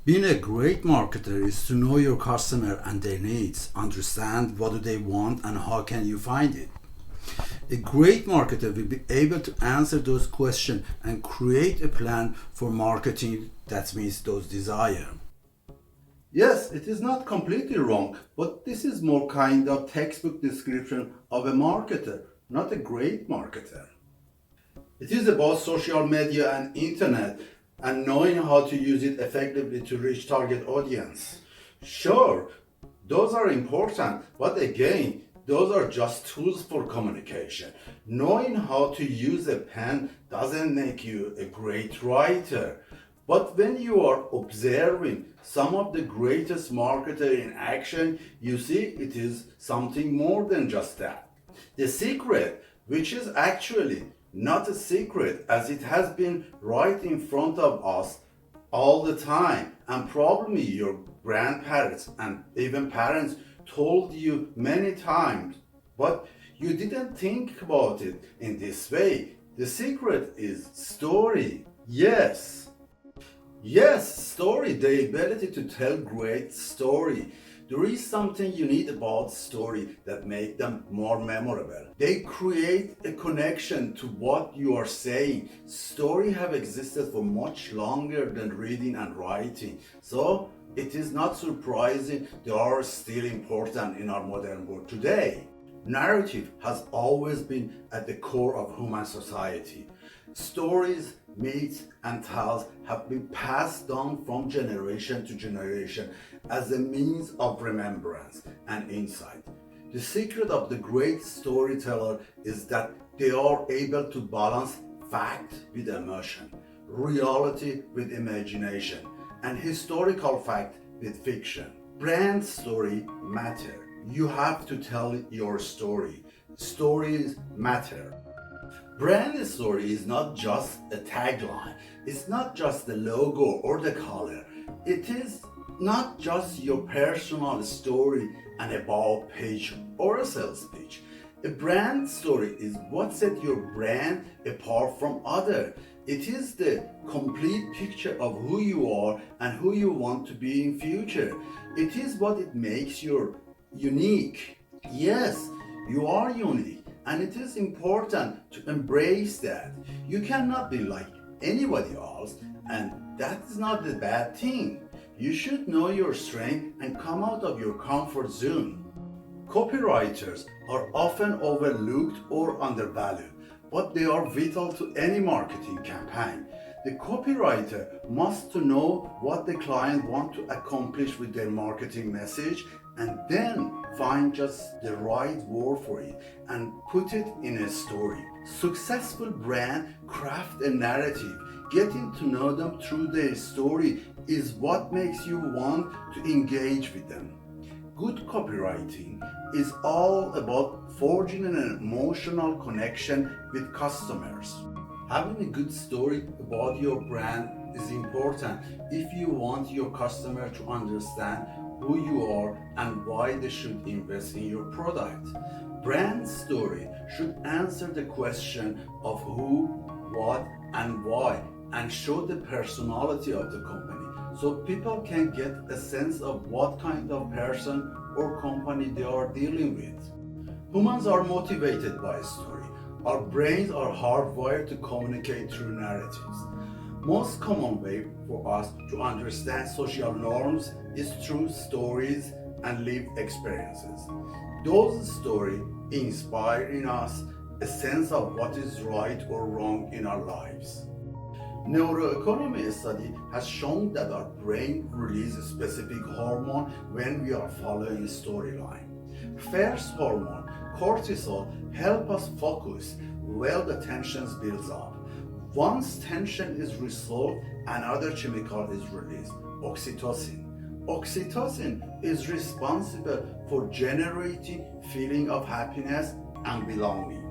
Being a great marketer is to know your customer and their needs, understand what do they want and how can you find it. A great marketer will be able to answer those questions and create a plan for marketing that meets those desires. Yes, it is not completely wrong, but this is more kind of textbook description of a marketer, not a great marketer. It is about social media and internet and knowing how to use it effectively to reach target audience. Sure, those are important, but again, those are just tools for communication. Knowing how to use a pen doesn't make you a great writer. But when you are observing some of the greatest marketer in action, you see it is something more than just that. The secret, which is actually not a secret as it has been right in front of us all the time, and probably your grandparents and even parents told you many times, but you didn't think about it in this way. The secret is story. Yes, story, the ability to tell great story. There is something unique about story that make them more memorable. They create a connection to what you are saying. Story have existed for much longer than reading and writing. So it is not surprising they are still important in our modern world today. Narrative has always been at the core of human society. Stories, myths, and tales have been passed down from generation to generation as a means of remembrance and insight. The secret of the great storyteller is that they are able to balance fact with emotion, reality with imagination, and historical fact with fiction. Brand story matter. You have to tell your story. Stories matter. Brand story is not just a tagline, it's not just the logo or the color. It is not just your personal story, an about page or a sales pitch. A brand story is what sets your brand apart from others. It is the complete picture of who you are and who you want to be in future. It is what it makes you unique. Yes, you are unique. And it is important to embrace that. You cannot be like anybody else, and that is not a bad thing. You should know your strength and come out of your comfort zone. Copywriters are often overlooked or undervalued, but they are vital to any marketing campaign. The copywriter must know what the client wants to accomplish with their marketing message and then find just the right word for it and put it in a story. Successful brand craft a narrative. Getting to know them through their story is what makes you want to engage with them. Good copywriting is all about forging an emotional connection with customers. Having a good story about your brand is important if you want your customer to understand who you are and why they should invest in your product. Brand story should answer the question of who, what, and why, and show the personality of the company so people can get a sense of what kind of person or company they are dealing with. Humans are motivated by a story. Our brains are hardwired to communicate through narratives. Most common way for us to understand social norms is through stories and lived experiences. Those stories inspire in us a sense of what is right or wrong in our lives. Neuroeconomy study has shown that our brain releases specific hormone when we are following a storyline. First hormone, cortisol, help us focus while the tensions builds up. Once tension is resolved, another chemical is released, oxytocin. Oxytocin is responsible for generating feeling of happiness and belonging.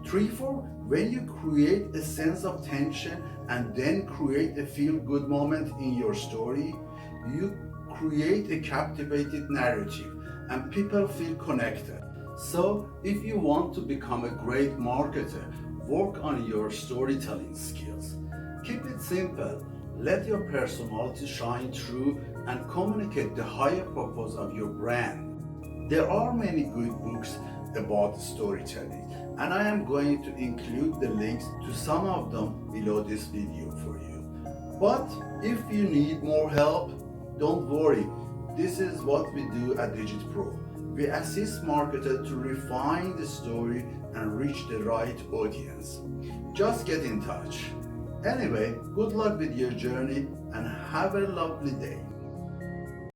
3-4, when you create a sense of tension and then create a feel-good moment in your story, you create a captivating narrative and people feel connected. So if you want to become a great marketer, work on your storytelling skills. Keep it simple. Let your personality shine through and communicate the higher purpose of your brand. There are many good books about storytelling, and I am going to include the links to some of them below this video for you. But if you need more help, don't worry. This is what we do at Digitpro. We assist marketers to refine the story and reach the right audience. Just get in touch. Anyway, good luck with your journey and have a lovely day.